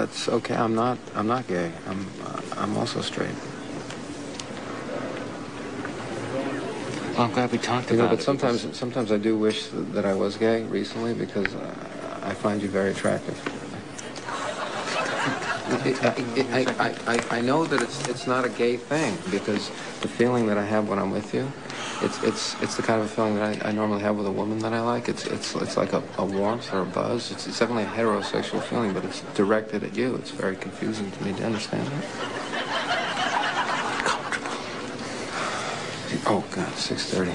that's okay. I'm not gay. I'm also straight. Well, I'm glad we talked about But it. sometimes I do wish that I was gay recently because I find you very attractive. I know that it's not a gay thing because the feeling that I have when I'm with you, it's the kind of a feeling that I normally have with a woman that I like. It's like a warmth or a buzz. It's definitely a heterosexual feeling, but it's directed at you. It's very confusing to me. Do you understand that? Oh, God, 6:30.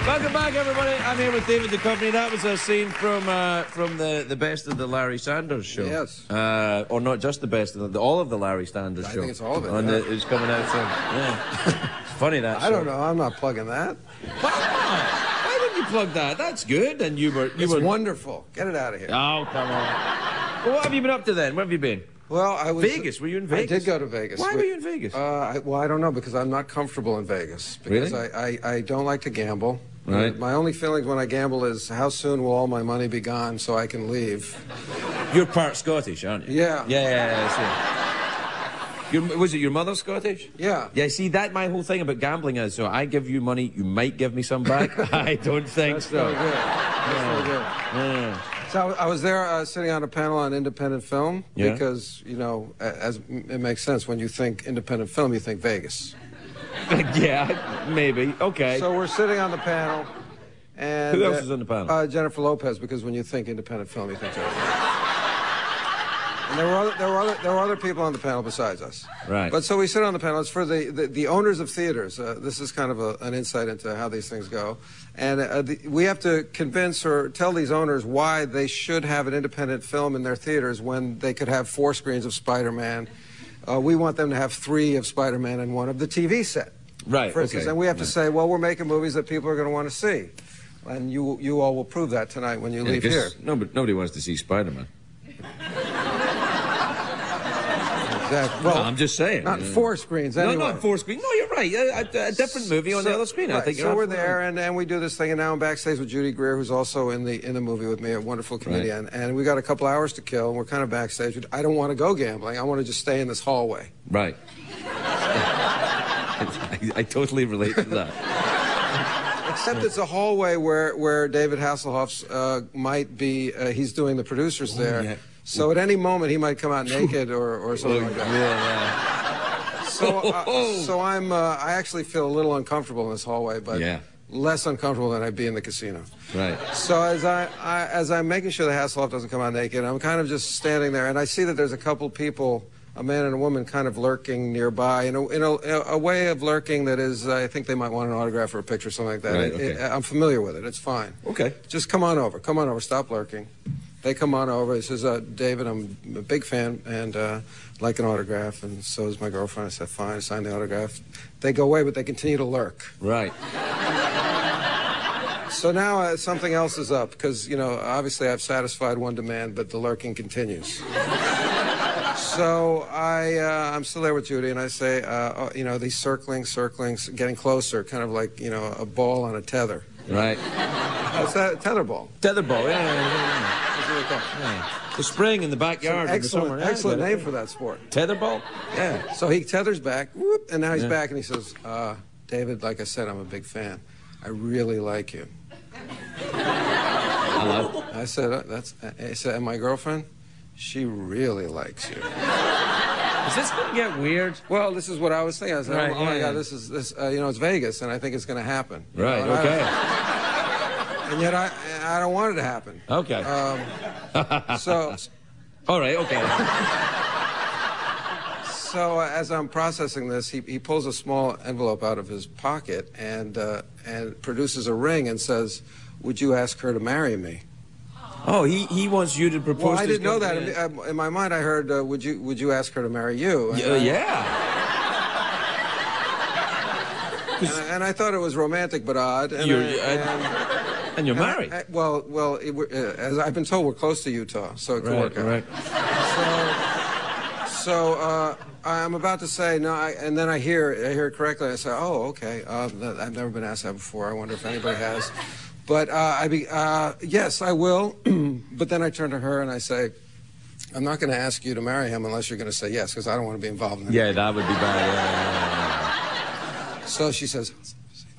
Welcome back, everybody. I'm here with David Duchovny. That was a scene from the best of the Larry Sanders Show. Yes. Or not just the best of all of the Larry Sanders Show. I think it's all of it. It's coming out soon. Yeah. It's funny that. I don't know. I'm not plugging that. Why not? Why didn't you plug that? That's good. And you were wonderful. Get it out of here. Oh, come on. Well, what have you been up to then? Where have you been? Well, I was... Vegas. Were you in Vegas? I did go to Vegas. Why were you in Vegas? Well, I don't know, because I'm not comfortable in Vegas. Because really? I don't like to gamble. Right. My only feeling when I gamble is how soon will all my money be gone so I can leave. You're part Scottish, aren't you? Yeah. Was it your mother Scottish? Yeah. Yeah, see, that my whole thing about gambling is, so I give you money, you might give me some back. I don't think That's so. Very good. That's very good. Yeah. So I was there sitting on a panel on independent film because, as it makes sense, when you think independent film, you think Vegas. Yeah, maybe. Okay. So we're sitting on the panel, and who else is on the panel? Jennifer Lopez, because when you think independent film, you think Jennifer. And there were other people on the panel besides us. Right. But so we sit on the panel. It's for the owners of theaters. This is kind of an insight into how these things go, and we have to convince or tell these owners why they should have an independent film in their theaters when they could have 4 screens of Spider-Man. We want them to have 3 of Spider-Man and 1 of the TV set. Right, for instance. okay. And we have to say, well, we're making movies that people are going to want to see. And you all will prove that tonight when you leave here. Nobody wants to see Spider-Man. Exactly. Well, no, I'm just saying. Not 4 screens, anyway. No, not 4 screens. No, you're right. A different movie on the other screen. Right, I think so we're there, and we do this thing, and now I'm backstage with Judy Greer, who's also in the movie with me, a wonderful comedian. Right. And we got a couple hours to kill, and we're kind of backstage. I don't want to go gambling. I want to just stay in this hallway. Right. I totally relate to that. Except it's a hallway where David Hasselhoff's might be, he's doing the producers there. Yeah. So at any moment he might come out naked or something like that. Yeah. So I actually feel a little uncomfortable in this hallway, but less uncomfortable than I'd be in the casino. Right. So as I'm making sure the Hasselhoff doesn't come out naked, I'm kind of just standing there, and I see that there's a couple people, a man and a woman, kind of lurking nearby, in a way of lurking that is, I think they might want an autograph or a picture, something like that. Right, okay. I'm familiar with it. It's fine. Okay. Just come on over. Come on over. Stop lurking. They come on over. He says, David, I'm a big fan and like an autograph, and so is my girlfriend. I said, fine. I signed the autograph. They go away, but they continue to lurk. Right. So now something else is up, because, obviously I've satisfied one demand, but the lurking continues. So I'm still there with Judy, and I say, these circling, getting closer, kind of like, a ball on a tether. Right. What's that? Tether ball. Tether ball, yeah. The spring in the backyard in the summer. Excellent name for that sport. Tether ball? Yeah. So he tethers back, whoop, and now he's back, and he says, David, like I said, I'm a big fan. I really like you. Hello? I said, I said, and my girlfriend, she really likes you. Is this going to get weird? Well, this is what I was thinking. I said, right, oh my God, this, it's Vegas, and I think it's going to happen. Right, okay. And yet I don't want it to happen. Okay. So. All right, okay. So as I'm processing this, he pulls a small envelope out of his pocket and produces a ring and says, "Would you ask her to marry me?" Oh, he wants you to propose. Well, I didn't know that. In my mind, I heard, "Would you ask her to marry you?" Yeah. And I thought it was romantic but odd. And you're married. As I've been told, we're close to Utah, so it could work out. Right. So I'm about to say no, and then I hear it correctly. I say, oh, okay. I've never been asked that before. I wonder if anybody has. But yes, I will. But then I turn to her and I say, I'm not going to ask you to marry him unless you're going to say yes, because I don't want to be involved in it. Yeah, that would be bad. Yeah. So she says,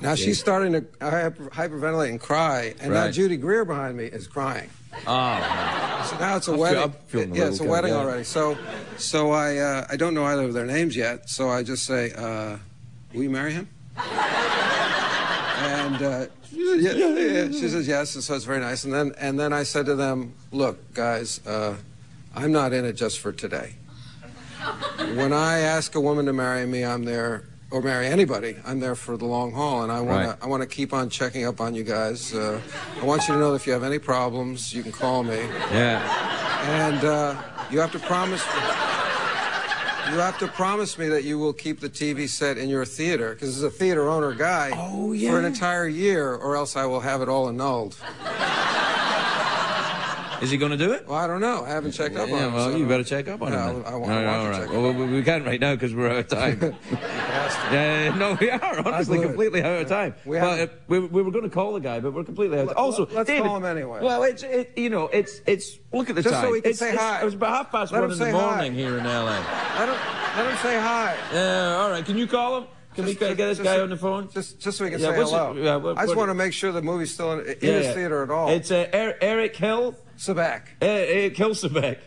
now she's starting to hyperventilate and cry, and now Judy Greer behind me is crying. Oh. So now it's a wedding. Yeah, it's a wedding already. So I don't know either of their names yet. So I just say, will you marry him? And she says yes. And so it's very nice. And then I said to them, look, guys, I'm not in it just for today. When I ask a woman to marry me, I'm there. Or marry anybody, I'm there for the long haul, and I want to keep on checking up on you guys. I want you to know that if you have any problems, you can call me. Yeah. And you have to promise. You have to promise me that you will keep the TV set in your theater, because this is a theater owner guy, for an entire year, or else I will have it all annulled. Is he going to do it? Well, I don't know. I haven't checked up on him. Well, so you better check up on him. I want to check up. Well, we can't right now because we're out of time. No, we are honestly completely out of time. We were going to call the guy, but we're completely out of time. Also, let's David, call him anyway. Well, it's look at the Just time. so we can say hi. It was about 1:30 in the morning here in LA. Let him say hi. All right, can you call him? Can we get this guy on the phone? Just so we can say hello. I just want to make sure the movie's still in his theater at all. It's Eric Hill. Sebek. Eric Hill Sebek.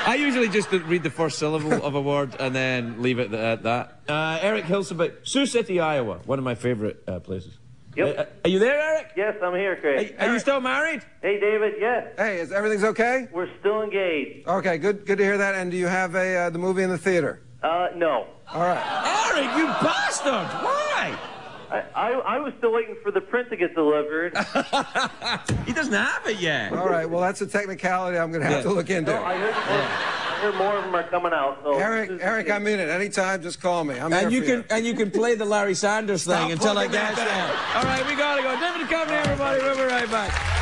I usually just read the first syllable of a word and then leave it at that. Eric Hill Sebek. Sioux City, Iowa. One of my favorite places. Yep. Are you there, Eric? Yes, I'm here, Craig. Are you still married? Hey, David, yes. Hey, everything's okay? We're still engaged. Okay, good to hear that. And do you have the movie in the theater? No. All right. Eric, you bastard! Why? I was still waiting for the print to get delivered. He doesn't have it yet. All right, well, that's a technicality I'm going to have to look into. No, I heard more of them are coming out. So Eric, I mean it. Anytime, just call me. I'm and here you for can you can play the Larry Sanders thing until I get there. All right, we gotta go. David Duchovny, everybody. We'll be right back.